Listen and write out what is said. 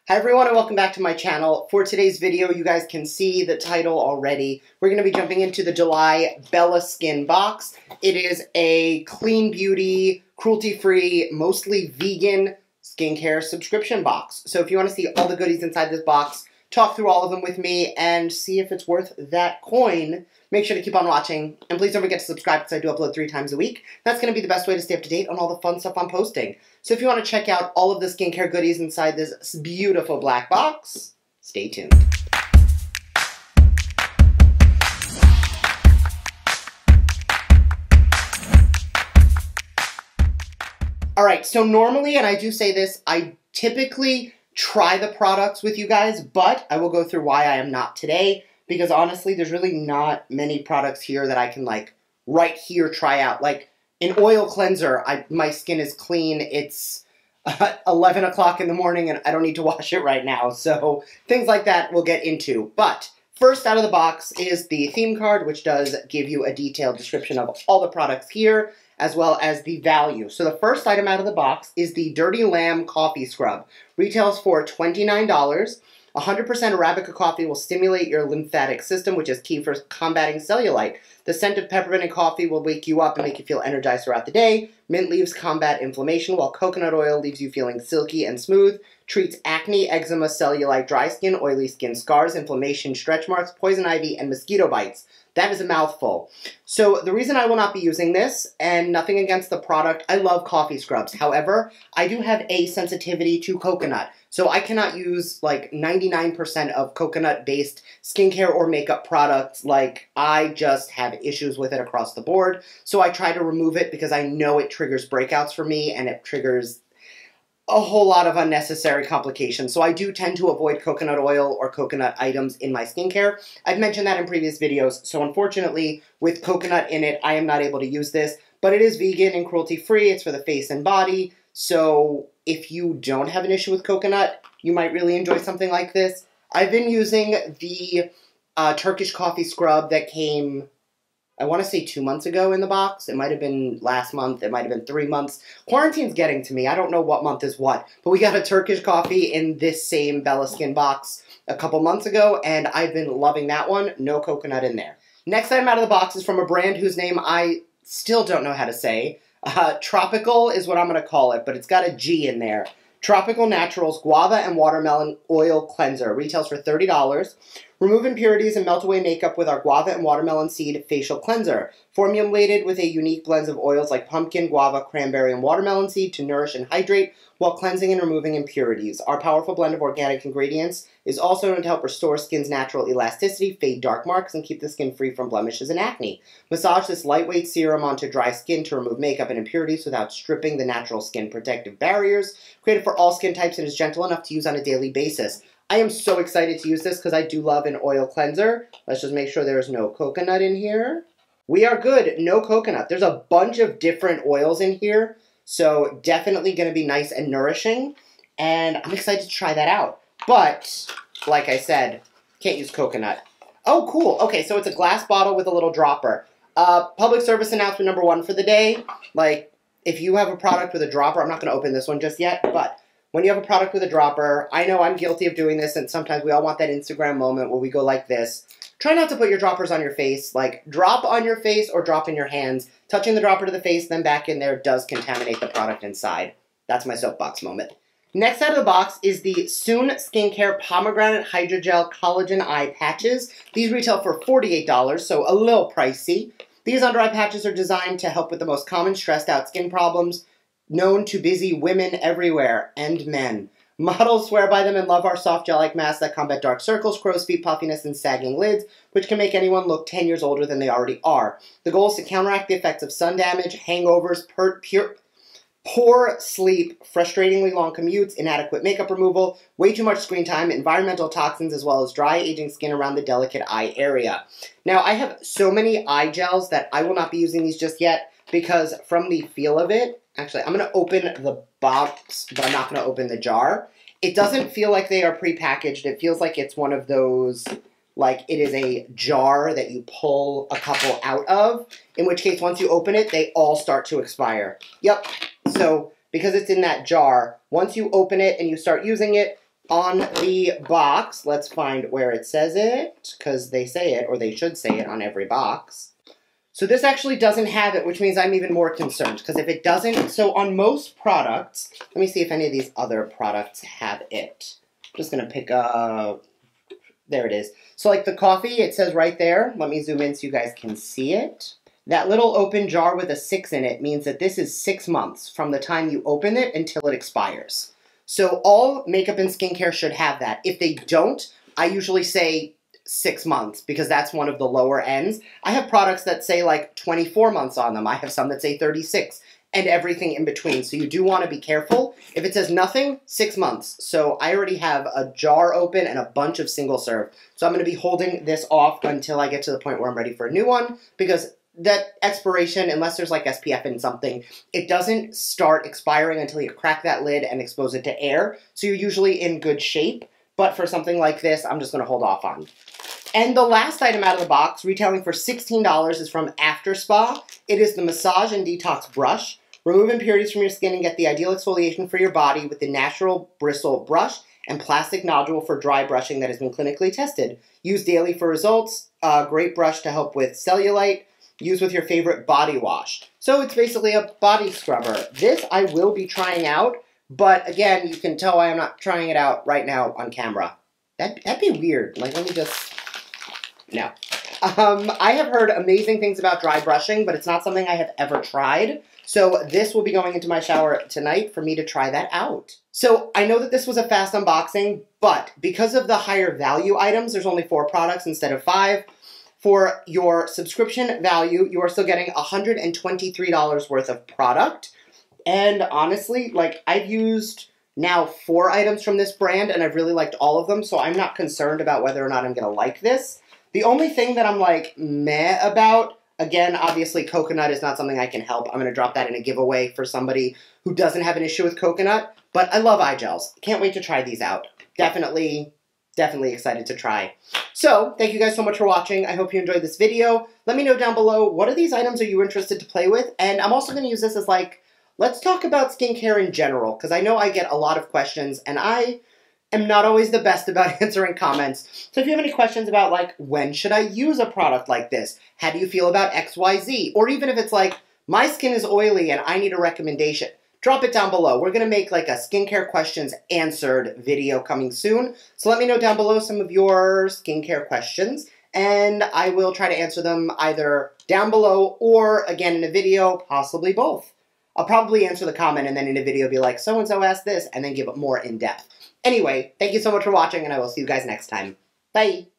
Hi everyone and welcome back to my channel. For today's video, you guys can see the title already. We're going to be jumping into the July Bella Skin box. It is a clean beauty, cruelty-free, mostly vegan skincare subscription box. So if you want to see all the goodies inside this box, talk through all of them with me, and see if it's worth that coin, make sure to keep on watching. And please don't forget to subscribe because I do upload 3 times a week. That's going to be the best way to stay up to date on all the fun stuff I'm posting. So if you want to check out all of the skincare goodies inside this beautiful black box, stay tuned. Alright, so normally, and I do say this, I typically try the products with you guys, but I will go through why I am not today, because honestly, there's really not many products here that I can, like, right here try out. Like, an oil cleanser, my skin is clean, it's 11 o'clock in the morning, and I don't need to wash it right now, so things like that we'll get into. But first out of the box is the theme card, which does give you a detailed description of all the products here, as well as the value. So the first item out of the box is the Dirty Lamb Coffee Scrub. Retails for $29. 100% Arabica coffee will stimulate your lymphatic system, which is key for combating cellulite. The scent of peppermint and coffee will wake you up and make you feel energized throughout the day. Mint leaves combat inflammation, while coconut oil leaves you feeling silky and smooth. Treats acne, eczema, cellulite, dry skin, oily skin, scars, inflammation, stretch marks, poison ivy, and mosquito bites. That is a mouthful. So the reason I will not be using this, and nothing against the product, I love coffee scrubs. However, I do have a sensitivity to coconut. So I cannot use like 99% of coconut-based skincare or makeup products. Like, I just have issues with it across the board. So I try to remove it because I know it triggers breakouts for me and it triggers a whole lot of unnecessary complications. So I do tend to avoid coconut oil or coconut items in my skincare. I've mentioned that in previous videos. So unfortunately, with coconut in it, I am not able to use this. But it is vegan and cruelty-free. It's for the face and body. So if you don't have an issue with coconut, you might really enjoy something like this. I've been using the Turkish coffee scrub that came, I want to say 2 months ago in the box. It might have been last month. It might have been 3 months. Quarantine's getting to me. I don't know what month is what. But we got a Turkish coffee in this same Bella Skin box a couple months ago, and I've been loving that one. No coconut in there. Next item out of the box is from a brand whose name I still don't know how to say. Tropical is what I'm going to call it, but it's got a G in there. Tropical Naturals Guava and Watermelon Oil Cleanser. Retails for $30. Remove impurities and melt away makeup with our Guava and Watermelon Seed Facial Cleanser. Formulated with a unique blend of oils like pumpkin, guava, cranberry, and watermelon seed to nourish and hydrate while cleansing and removing impurities. Our powerful blend of organic ingredients is also known to help restore skin's natural elasticity, fade dark marks, and keep the skin free from blemishes and acne. Massage this lightweight serum onto dry skin to remove makeup and impurities without stripping the natural skin protective barriers. Created for all skin types and is gentle enough to use on a daily basis. I am so excited to use this because I do love an oil cleanser. Let's just make sure there's no coconut in here. We are good. No coconut. There's a bunch of different oils in here, so definitely going to be nice and nourishing, and I'm excited to try that out. But, like I said, can't use coconut. Oh, cool. Okay, so it's a glass bottle with a little dropper. Public service announcement number 1 for the day. Like, if you have a product with a dropper, I'm not going to open this one just yet, but when you have a product with a dropper, I know I'm guilty of doing this, and sometimes we all want that Instagram moment where we go like this. Try not to put your droppers on your face. Like, drop on your face or drop in your hands. Touching the dropper to the face, then back in there, does contaminate the product inside. That's my soapbox moment. Next out of the box is the Soon Skincare Pomegranate Hydrogel Collagen Eye Patches. These retail for $48, so a little pricey. These under-eye patches are designed to help with the most common stressed out skin problems known to busy women everywhere, and men. Models swear by them and love our soft gel-like masks that combat dark circles, crow's feet, puffiness, and sagging lids, which can make anyone look 10 years older than they already are. The goal is to counteract the effects of sun damage, hangovers, poor sleep, frustratingly long commutes, inadequate makeup removal, way too much screen time, environmental toxins, as well as dry, aging skin around the delicate eye area. Now, I have so many eye gels that I will not be using these just yet, because from the feel of it, actually, I'm going to open the box, but I'm not going to open the jar. It doesn't feel like they are prepackaged. It feels like it's one of those, like it is a jar that you pull a couple out of, in which case once you open it, they all start to expire. Yep, so because it's in that jar, once you open it and you start using it, on the box, let's find where it says it, because they say it, or they should say it on every box. So this actually doesn't have it, which means I'm even more concerned, because if it doesn't, so on most products, let me see if any of these other products have it. I'm just going to pick up, there it is. So like the coffee, it says right there, let me zoom in so you guys can see it. That little open jar with a 6 in it means that this is 6 months from the time you open it until it expires. So all makeup and skincare should have that. If they don't, I usually say 6 months because that's one of the lower ends. I have products that say like 24 months on them. I have some that say 36 and everything in between. So you do want to be careful. If it says nothing, 6 months. So I already have a jar open and a bunch of single serve. So I'm going to be holding this off until I get to the point where I'm ready for a new one because that expiration, unless there's like SPF in something, it doesn't start expiring until you crack that lid and expose it to air. So you're usually in good shape. But for something like this, I'm just going to hold off on. And the last item out of the box, retailing for $16, is from After Spa. It is the Massage and Detox Brush. Remove impurities from your skin and get the ideal exfoliation for your body with the natural bristle brush and plastic nodule for dry brushing that has been clinically tested. Use daily for results. Great brush to help with cellulite. Use with your favorite body wash. So it's basically a body scrubber. This I will be trying out, but again, you can tell I am not trying it out right now on camera. That'd be weird. Like, let me just... No. I have heard amazing things about dry brushing, but it's not something I have ever tried. So this will be going into my shower tonight for me to try that out. So I know that this was a fast unboxing, but because of the higher value items, there's only 4 products instead of 5. For your subscription value, you are still getting $123 worth of product. And honestly, like, I've used now 4 items from this brand, and I've really liked all of them, so I'm not concerned about whether or not I'm going to like this. The only thing that I'm, like, meh about, again, obviously coconut is not something I can help. I'm going to drop that in a giveaway for somebody who doesn't have an issue with coconut. But I love eye gels. Can't wait to try these out. Definitely excited to try. So, thank you guys so much for watching. I hope you enjoyed this video. Let me know down below, what of these items are you interested to play with? And I'm also going to use this as, like, let's talk about skincare in general, because I know I get a lot of questions, and I am not always the best about answering comments. So if you have any questions about, like, when should I use a product like this? How do you feel about XYZ? Or even if it's like, my skin is oily and I need a recommendation, drop it down below. We're going to make, like, a skincare questions answered video coming soon. So let me know down below some of your skincare questions, and I will try to answer them either down below or, again, in a video, possibly both. I'll probably answer the comment and then in a video be like, so-and-so asked this, and then give it more in-depth. Anyway, thank you so much for watching, and I will see you guys next time. Bye!